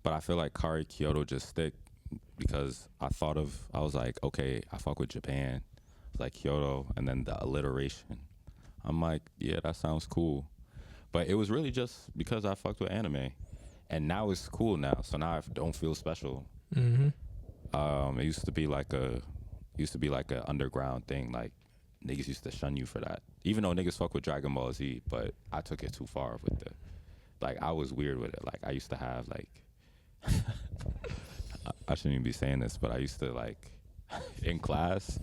But I feel like kharikyoto just stick because I was like, okay, I fuck with Japan. It's like Kyoto, and then the alliteration. I'm like, yeah, that sounds cool. But it was really just because I fucked with anime, and now it's cool now. So now I don't feel special. Mm-hmm. It used to be like a underground thing. Like niggas used to shun you for that, even though niggas fuck with Dragon Ball Z. But I took it too far with the, like I was weird with it. Like I used to have like, I shouldn't even be saying this, but I used to like, in class,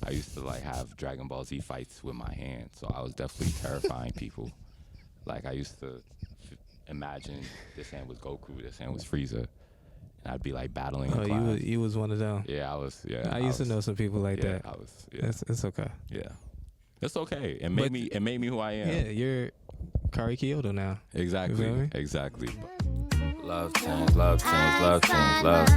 I used to like have Dragon Ball Z fights with my hand. So I was definitely terrifying people. Like I used to imagine this hand was Goku, this hand was Frieza, and I'd be like battling in Oh, class. you was one of them. Yeah, I was. Yeah, I used to know some people like yeah, that. I was. Yeah, It's okay. yeah. It's okay. It made me who I am. Yeah, you're Khari Kyoto now. Exactly. You feel me? Exactly. Love change, love change, love change, love.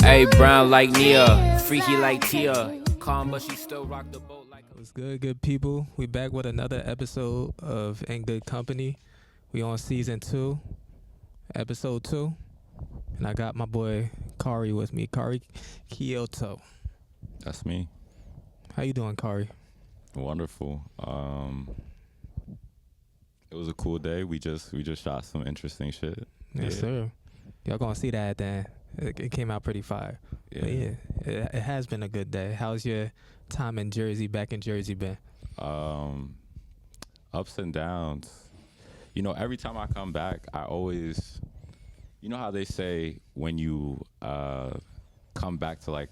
Hey, brown like Nia, freaky like Tia, calm but she still rock the boat like. What's good people? We back with another episode of In Good Company. We on season 2, episode 2, and I got my boy Khari with me. Khari Kyoto. That's me. How you doing, Khari? Wonderful. It was a cool day. We just shot some interesting shit. Yes, Yeah. sir. Y'all gonna see that then. It came out pretty fire. Yeah. But yeah, it has been a good day. How's your time in Jersey, back in Jersey been? Ups and downs. You know, every time I come back, I always, you know how they say when you come back to like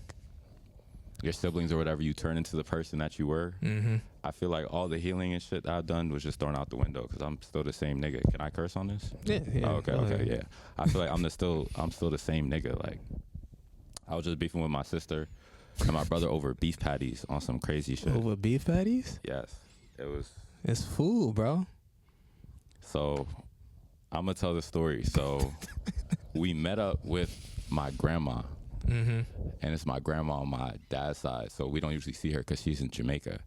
your siblings or whatever, you turn into the person that you were. Mm-hmm. I feel like all the healing and shit that I've done was just thrown out the window because I'm still the same nigga. Can I curse on this? Yeah. Oh, okay, go okay, ahead. yeah. I feel like I'm still the same nigga. Like I was just beefing with my sister and my brother over beef patties on some crazy shit. Over beef patties? Yes, it was. It's food, bro. So I'm gonna tell the story. So we met up with my grandma, Mm-hmm. and it's my grandma on my dad's side. So we don't usually see her because she's in Jamaica.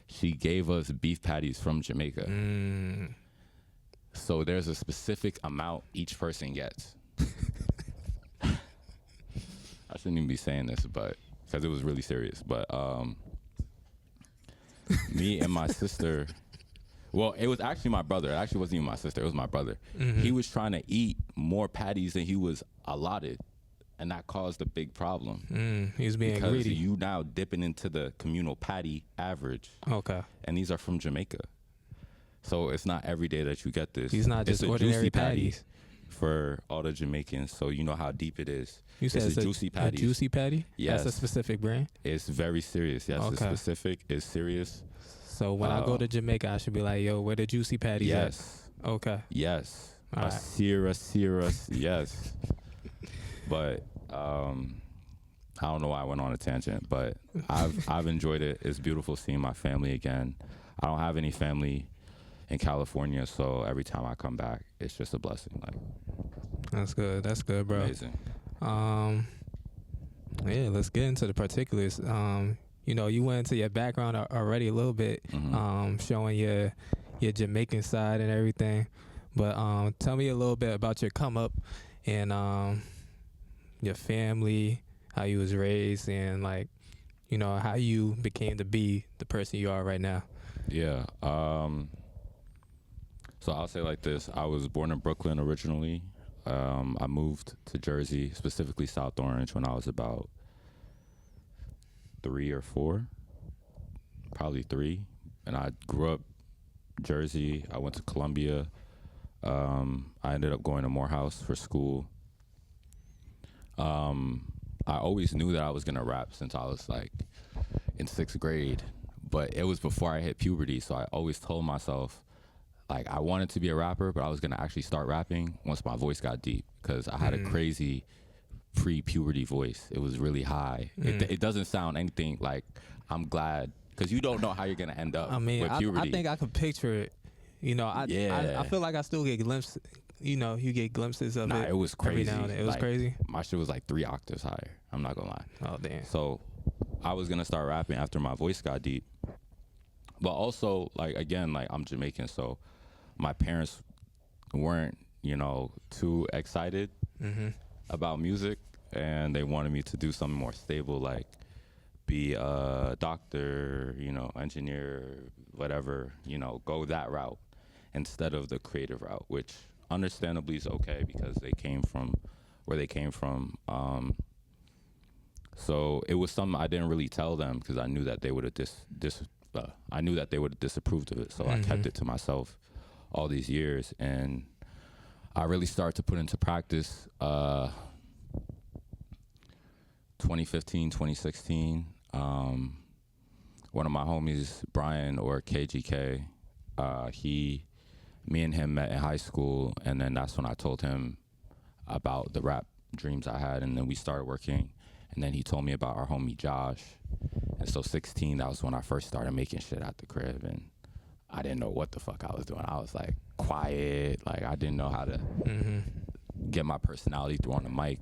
She gave us beef patties from Jamaica. Mm. So there's a specific amount each person gets. I shouldn't even be saying this, but because it was really serious. But me and my sister, well, it was actually my brother. It actually wasn't even my sister. It was my brother. Mm-hmm. He was trying to eat more patties than he was allotted, and that caused a big problem. He was being Because greedy. you now dipping into the communal patty average, Okay. and these are from Jamaica. So it's not every day that you get this. These not It's just a ordinary juicy patty patties. for all the Jamaicans, so you know how deep it is. You said it's a juicy patty. A juicy patty? Yes. That's a specific brand? It's very serious. Yes, it's Okay. specific. It's serious. So when I go to Jamaica, I should be like, yo, where the juicy patties Yes. at? Okay. Yes. All A right. serious. Yes. But I don't know why I went on a tangent, but I've enjoyed it. It's beautiful seeing my family again. I don't have any family in California, so every time I come back, it's just a blessing. Like That's good. That's good, bro. amazing. Yeah, let's get into the particulars. You know, you went into your background already a little bit, showing your Jamaican side and everything. But tell me a little bit about your come up and your family, how you was raised, and like, you know, how you became to be the person you are right now. Yeah. So I'll say like this. I was born in Brooklyn originally. I moved to Jersey, specifically South Orange, when I was about 3 or 4, probably 3. And I grew up Jersey. I went to Columbia. I ended up going to Morehouse for school. I always knew that I was gonna rap since I was like in 6th grade, but it was before I hit puberty. So I always told myself like I wanted to be a rapper, but I was gonna actually start rapping once my voice got deep, because I had a crazy pre-puberty voice. It was really high. It doesn't sound anything like. I'm glad, because you don't know how you're gonna end up. I mean, with I puberty. think I could picture it. You know, I feel like I still get glimpses. You know, you get glimpses of Nah, it. it was every crazy. now and then. It was Like, crazy. My shit was like 3 octaves higher. I'm not gonna lie. Oh damn. So I was gonna start rapping after my voice got deep. But also, like, again, like I'm Jamaican, so my parents weren't, too excited about music, and they wanted me to do something more stable, like be a doctor, engineer, whatever, go that route instead of the creative route, which understandably is okay because they came from where they came from. So it was something I didn't really tell them because I knew that they would have disapproved of it. So I kept it to myself all these years, and I really started to put into practice 2015, 2016. One of my homies, Brian, or KGK, me and him met in high school, and then that's when I told him about the rap dreams I had, and then we started working, and then he told me about our homie Josh. And so 16, that was when I first started making shit at the crib, and I didn't know what the fuck I was doing. I was like quiet, like I didn't know how to get my personality through on the mic.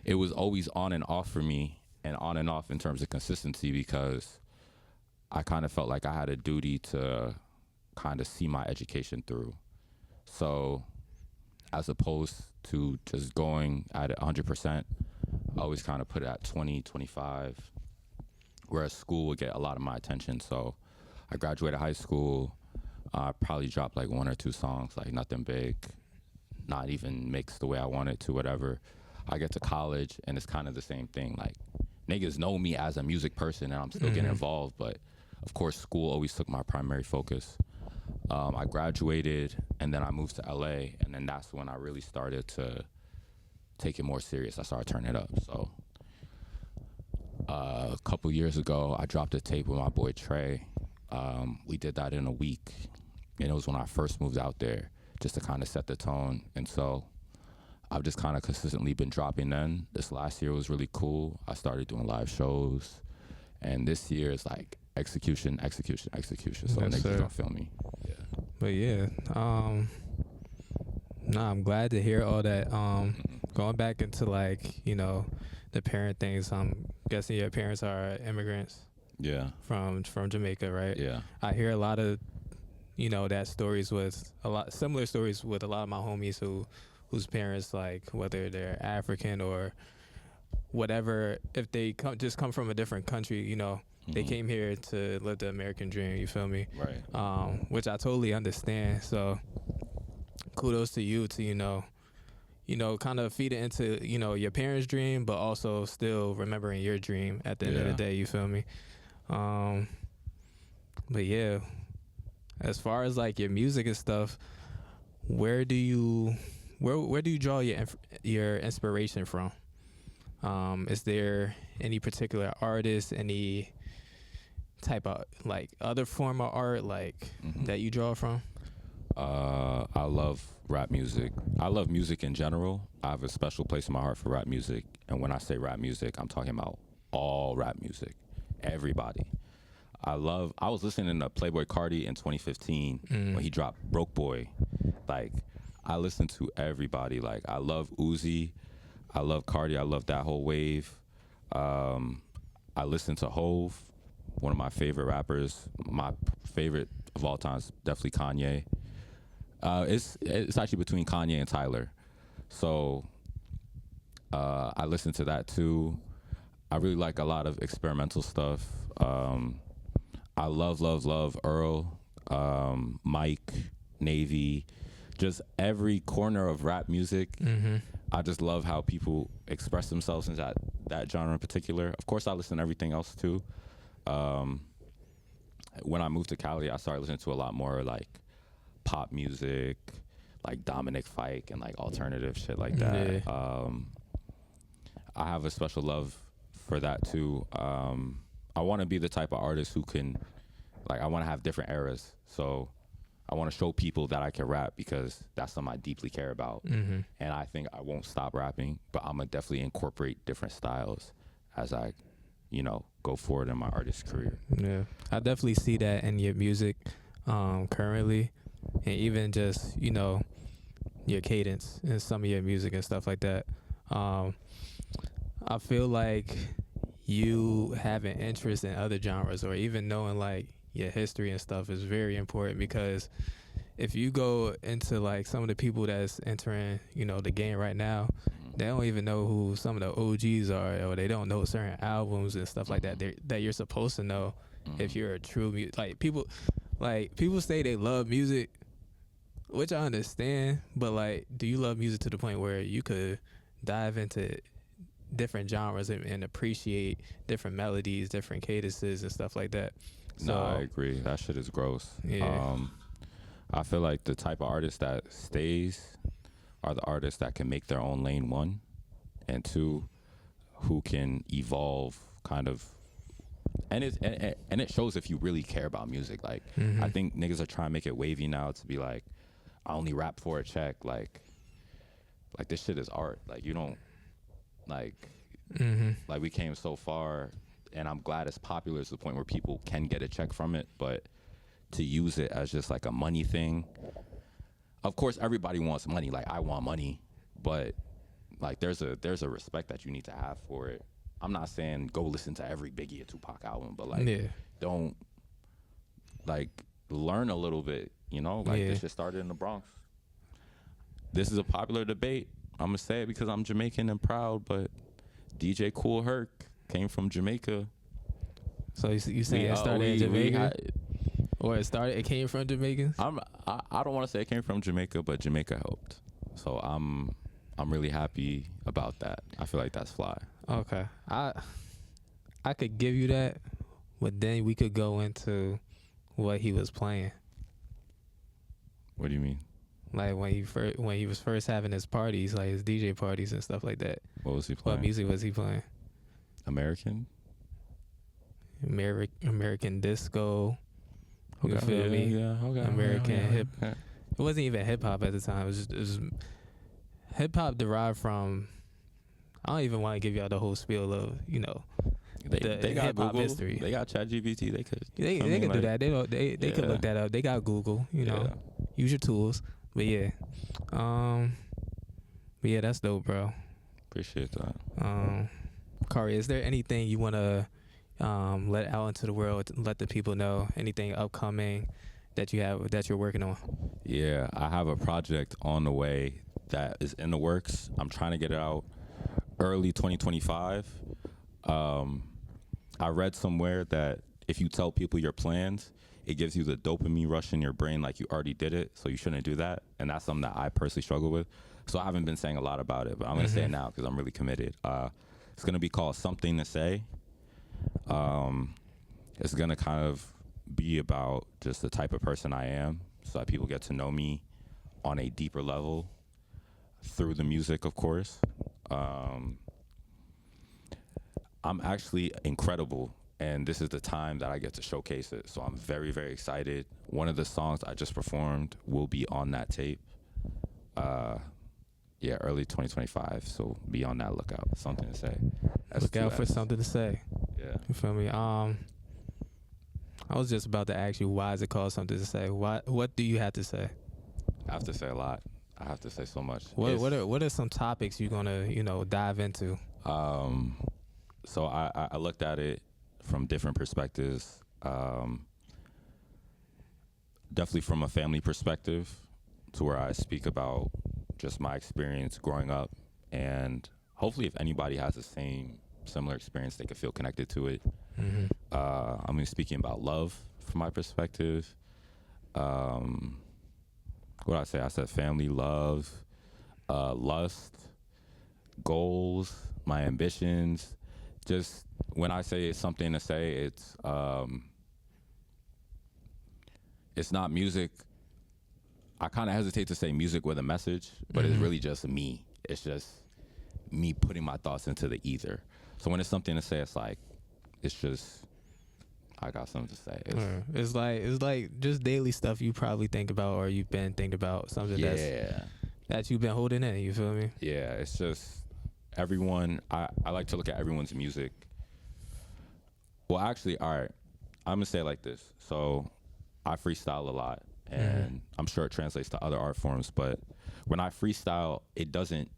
It was always on and off for me, and on and off in terms of consistency, because I kind of felt like I had a duty to kind of see my education through. So as opposed to just going at it 100%, I always kind of put it at 20, 25, whereas school would get a lot of my attention. So I graduated high school, I probably dropped like 1 or 2 songs, like nothing big, not even mixed the way I wanted to, whatever. I get to college, and it's kind of the same thing. Like, niggas know me as a music person, and I'm still getting involved, but of course, school always took my primary focus. I graduated, and then I moved to LA, and then that's when I really started to take it more serious. I started turning it up. So a couple years ago, I dropped a tape with my boy Trey. We did that in a week, and it was when I first moved out there, just to kind of set the tone. And so I've just kind of consistently been dropping then. This last year was really cool. I started doing live shows, and this year is like execution. So niggas don't feel me. Yeah. But yeah, I'm glad to hear all that. Going back into like, the parent things, I'm guessing your parents are immigrants. Yeah. From Jamaica, right? Yeah. I hear a lot of, that stories with similar stories with a lot of my homies whose parents, like, whether they're African or whatever, if they come from a different country, they came here to live the American dream, you feel me? Right. Which I totally understand. So kudos to you to, kind of feed it into, your parents' dream, but also still remembering your dream at the end of the day, you feel me? But yeah, as far as like your music and stuff, where do you draw your inspiration from? Is there any particular artist, any type of like other form of art like that you draw from? I love rap music. I love music in general. I have a special place in my heart for rap music. And when I say rap music, I'm talking about all rap music. Everybody. I was listening to Playboi Khari in 2015 when he dropped Broke Boy. Like, I listen to everybody. Like, I love Uzi. I love Khari. I love that whole wave. I listen to Hove, one of my favorite rappers. My favorite of all time is definitely Kanye. It's actually between Kanye and Tyler. So I listen to that too. I really like a lot of experimental stuff. I love Earl, Mike, Navy, just every corner of rap music. I just love how people express themselves in that genre in particular. Of course, I listen to everything else too. When I moved to Cali, I started listening to a lot more like pop music, like Dominic Fike and like alternative shit like that. Yeah. I have a special love for that too. I want to be the type of artist who can, like, I want to have different eras. So I want to show people that I can rap because that's something I deeply care about. And I think I won't stop rapping, but I'm going to definitely incorporate different styles as I, go forward in my artist career. Yeah, I definitely see that in your music currently, and even just, your cadence and some of your music and stuff like that. I feel like you have an interest in other genres, or even knowing like your history and stuff is very important, because if you go into like some of the people that's entering, the game right now, they don't even know who some of the OGs are, or they don't know certain albums and stuff like that that you're supposed to know if you're a true people say they love music, which I understand, but like, do you love music to the point where you could dive into different genres and appreciate different melodies, different cadences and stuff like that? So, No, I agree. That shit is gross. Yeah. I feel like the type of artist that stays are the artists that can make their own lane, one, and two, who can evolve kind of. And it shows if you really care about music. Like, I think niggas are trying to make it wavy now to be like, I only rap for a check. Like this shit is art. Like, you don't, like we came so far, and I'm glad it's popular to the point where people can get a check from it, but to use it as just like a money thing. Of course, everybody wants money. Like, I want money, but like there's a respect that you need to have for it. I'm not saying go listen to every Biggie or Tupac album, but like don't, like, learn a little bit, this shit started in the Bronx. This is a popular debate. I'm gonna say it because I'm Jamaican and proud, but DJ Kool Herc came from Jamaica. So you saying it started in Jamaica? Or it came from Jamaicans? I don't want to say it came from Jamaica, but Jamaica helped. So I'm really happy about that. I feel like that's fly. Okay. I could give you that, but then we could go into what he was playing. What do you mean? Like when he was first having his parties, like his DJ parties and stuff like that. What was he playing? What music was he playing? American disco. Okay. You feel me? Yeah. Okay. American hip. Okay. It wasn't even hip hop at the time. It was hip hop derived from. I don't even want to give y'all the whole spiel of They got hip hop Google history. They got ChatGPT. They could. They could do that. They could look that up. They got Google. Use your tools. But yeah, that's dope, bro. Appreciate that. Khari, is there anything you want to let out into the world, let the people know, anything upcoming that you're working on? Yeah, I have a project on the way that is in the works. I'm trying to get it out early 2025. I read somewhere that if you tell people your plans, it gives you the dopamine rush in your brain like you already did it, so you shouldn't do that. And that's something that I personally struggle with. So I haven't been saying a lot about it, but I'm going to say it now because I'm really committed. It's going to be called Something to Say. It's going to kind of be about just the type of person I am, so that people get to know me on a deeper level through the music, of course. I'm actually incredible, and this is the time that I get to showcase it, so I'm very, very excited. One of the songs I just performed will be on that tape. Early 2025, so be on that lookout. Something to Say. Look out for Something to Say. Yeah. You feel me? I was just about to ask you, why is it called Something to Say? What do you have to say? I have to say a lot. I have to say so much. What are some topics you're gonna dive into? So I looked at it from different perspectives. Definitely from a family perspective, to where I speak about just my experience growing up, and hopefully if anybody has the similar experience, they could feel connected to it. I'm going to be speaking about love from my perspective. What did I say? I said family, love, lust, goals, my ambitions. Just when I say it's something to say, it's not music. I kind of hesitate to say music with a message, but it's really just me. It's just me putting my thoughts into the ether. So when it's something to say, it's just, I got something to say. It's like just daily stuff you probably think about, or you've been thinking about, something that you've been holding in. You feel me? Yeah, it's just everyone. I like to look at everyone's music. Well, actually, all right. I'm gonna say it like this. So I freestyle a lot, and I'm sure it translates to other art forms, but when I freestyle, it doesn't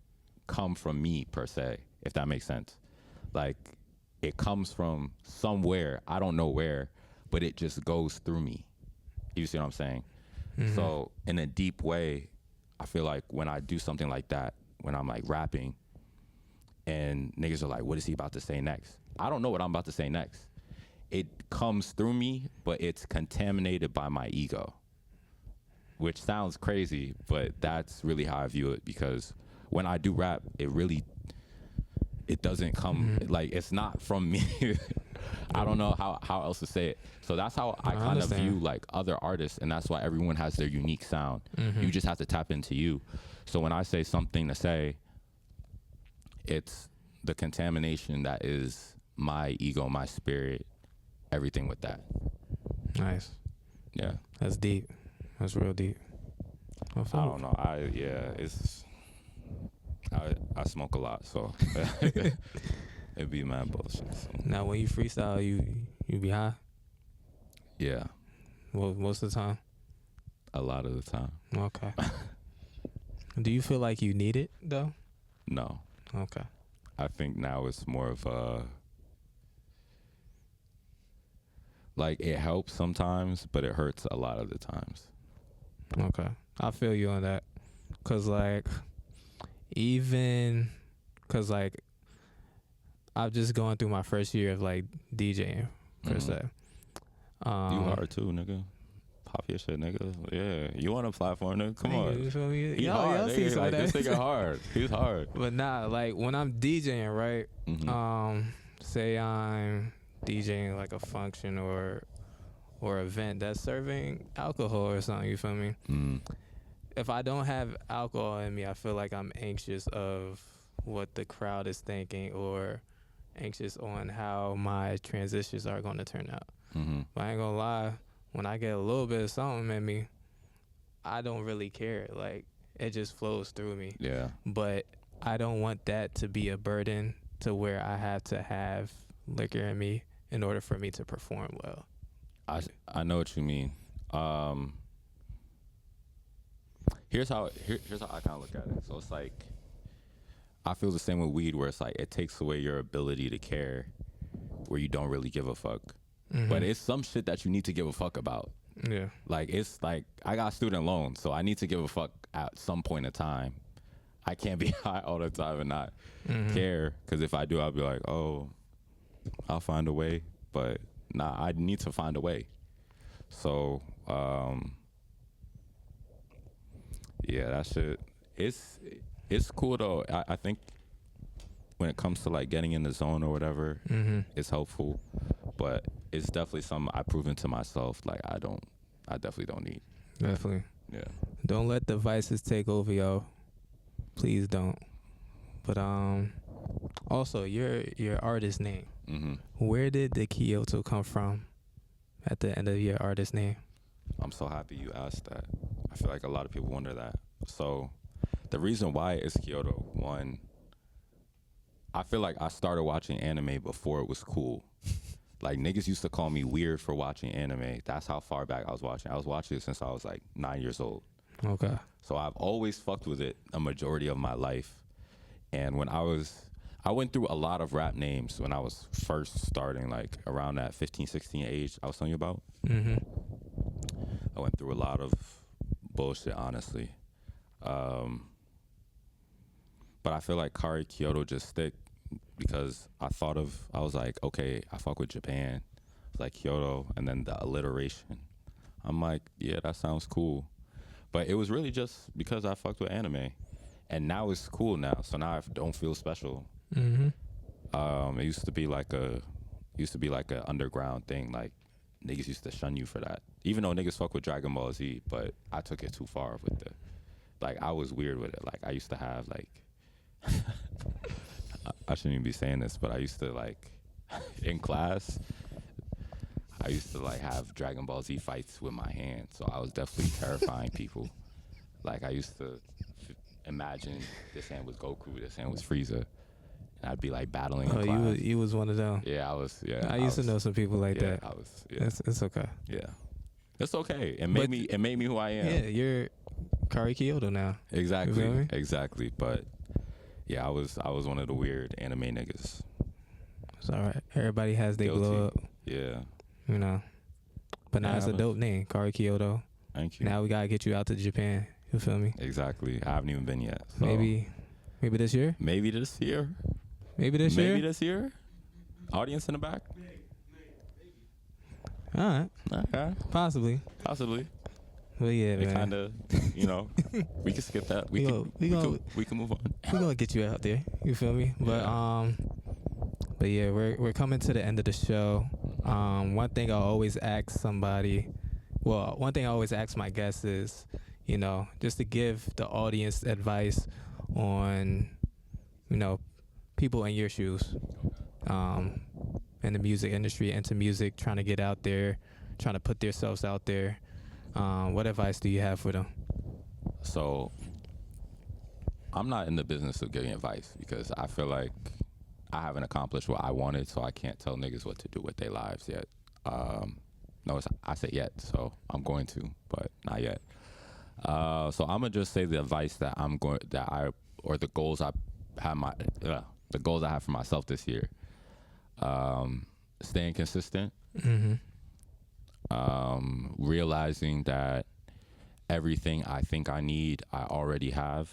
come from me per se, if that makes sense. Like, it comes from somewhere, I don't know where, but it just goes through me. You see what I'm saying? So in a deep way, I feel like when I do something like that, when I'm like rapping and niggas are like, what is he about to say next? I don't know what I'm about to say next. It comes through me, but it's contaminated by my ego, which sounds crazy, but that's really how I view it, because when I do rap, it doesn't come, like, it's not from me. I don't know how else to say it. So that's how I kind of view like other artists, and that's why everyone has their unique sound. You just have to tap into you. So when I say something to say, it's the contamination that is my ego, my spirit, everything with that. Nice. Yeah. That's deep. That's real deep. I don't know. I smoke a lot, so it'd be mad bullshit. So. Now, when you freestyle, you be high? Yeah. Well, most of the time? A lot of the time. Okay. Do you feel like you need it, though? No. Okay. I think now it's more of like, it helps sometimes, but it hurts a lot of the times. Okay. I feel you on that. Because, like, I'm just going through my first year of, like, DJing, per se. You hard, too, nigga. Pop your shit, nigga. Yeah. You on a platform, nigga? Come on. You feel me? He's hard, y'all see nigga. Like, this nigga hard. He's hard. But nah, like, when I'm DJing, right? Say I'm DJing, like, a function or event that's serving alcohol or something, you feel me? If I don't have alcohol in me, I feel like I'm anxious of what the crowd is thinking, or anxious on how my transitions are going to turn out. But I ain't gonna lie, when I get a little bit of something in me, I don't really care. Like, it just flows through me. Yeah. But I don't want that to be a burden to where I have to have liquor in me in order for me to perform well. I know what you mean. Here's how I kind of look at it. So it's like, I feel the same with weed, where it's like, it takes away your ability to care, where you don't really give a fuck. But it's some shit that you need to give a fuck about. Yeah. Like, it's like, I got student loans, so I need to give a fuck at some point in time. I can't be high all the time and not care, because if I do, I'll be like, oh, I'll find a way. But nah, I need to find a way. So, yeah, that shit, it's cool though. I think when it comes to like getting in the zone or whatever, it's helpful. But it's definitely something I've proven to myself, like, I definitely don't need. Definitely. Yeah. Don't let the vices take over, yo. Please don't. But also your artist name. Where did the Kyoto come from at the end of your artist name? I'm so happy you asked that. I feel like a lot of people wonder that. So the reason why it's Kyoto, one, I feel like I started watching anime before it was cool. Like, niggas used to call me weird for watching anime. That's how far back I was watching. I was watching it since I was like 9 years old. Okay. So I've always fucked with it a majority of my life. And when I went through a lot of rap names when I was first starting, like around that 15, 16 age I was telling you about. I went through a lot of bullshit, honestly. But I feel like Kharikyoto just stick, because I was like, okay, I fuck with Japan. It's like Kyoto, and then the alliteration. I'm like, yeah, that sounds cool. But it was really just because I fucked with anime. And now it's cool now, so now I don't feel special. It used to be like a underground thing, like niggas used to shun you for that. Even though niggas fuck with Dragon Ball Z, but I took it too far with it. Like, I was weird with it. Like, I used to have like I shouldn't even be saying this, but I used to, like, in class, I used to like have Dragon Ball Z fights with my hand, so I was definitely terrifying people. Like, I used to imagine this hand was Goku, this hand was Frieza, and I'd be like battling in class. You was one of them. Yeah, I was. Yeah, I used to know some people like that. I was. Yeah, it's okay. Yeah, it's okay. It made me who I am. Yeah, you're Kharikyoto now. Exactly. You feel me? Exactly. But yeah, I was one of the weird anime niggas. It's all right. Everybody has their glow up. Yeah. You know. But now it's a dope name, Kharikyoto. Thank you. Now we gotta get you out to Japan. You feel me? Exactly. I haven't even been yet. So Maybe this year. Maybe this year. Maybe this year. Maybe this year. Audience in the back. All right. Okay. Possibly. Possibly. But yeah, It man. kind of, we can skip that. We can move on. We're gonna get you out there. You feel me? Yeah. But yeah, we're coming to the end of the show. One thing I always ask my guests is, just to give the audience advice on, people in your shoes, in the music industry, into music, trying to get out there, trying to put themselves out there. What advice do you have for them? So, I'm not in the business of giving advice because I feel like I haven't accomplished what I wanted, so I can't tell niggas what to do with their lives yet. I said yet, so I'm going to, but not yet. So I'm gonna just say the advice that the goals I have for myself this year. Staying consistent. Mm-hmm. Realizing that everything I think I need, I already have.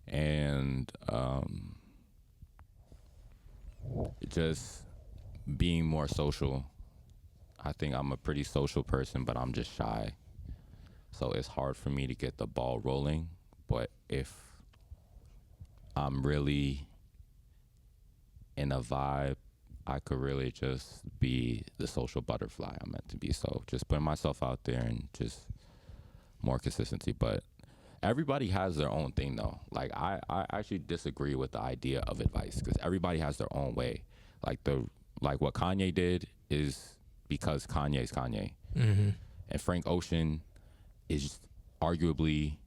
And just being more social. I think I'm a pretty social person, but I'm just shy. So it's hard for me to get the ball rolling. But if I'm really in a vibe, I could really just be the social butterfly I'm meant to be. So just putting myself out there and just more consistency. But everybody has their own thing, though. Like, I actually disagree with the idea of advice because everybody has their own way. Like what Kanye did is because Kanye's Kanye. Mm-hmm. And Frank Ocean is arguably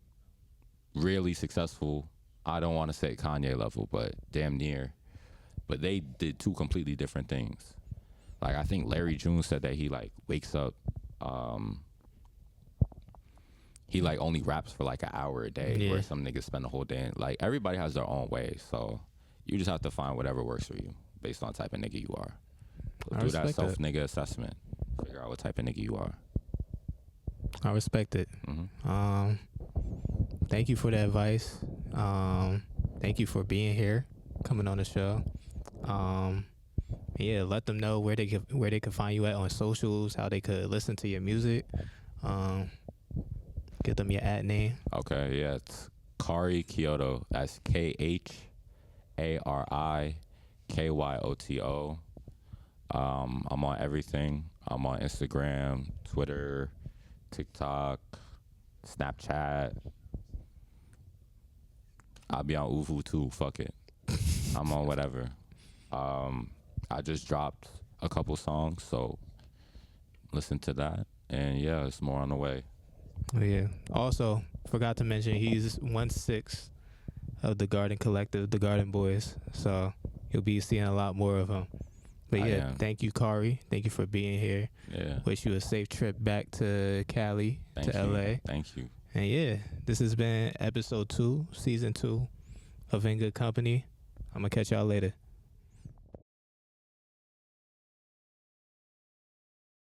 really successful. I don't want to say Kanye level, but damn near. But they did two completely different things. Like, I think Larry June said that he wakes up, he only raps for an hour a day, where some niggas spend the whole day. And everybody has their own way, so you just have to find whatever works for you based on the type of nigga you are. So do that nigga assessment. Figure out what type of nigga you are. I respect it. Mm-hmm. Thank you for the advice. Thank you for being here, coming on the show. Let them know where they could find you at on socials, how they could listen to your music. Give them your ad name. Okay, yeah, it's Kharikyoto. That's KHARIKYOTO. I'm on everything. I'm on Instagram, Twitter, TikTok, Snapchat. I'll be on Uvu too. Fuck it. I'm on whatever. I just dropped a couple songs, so listen to that. And yeah, it's more on the way. Yeah. Also, forgot to mention he's 1/6 of the Garden Collective, the Garden Boys. So you'll be seeing a lot more of him. But thank you, Khari. Thank you for being here. Yeah. Wish you a safe trip back to Cali, LA. Thank you. And yeah, this has been episode 2, season 2 of In Good Company. I'm gonna catch y'all later.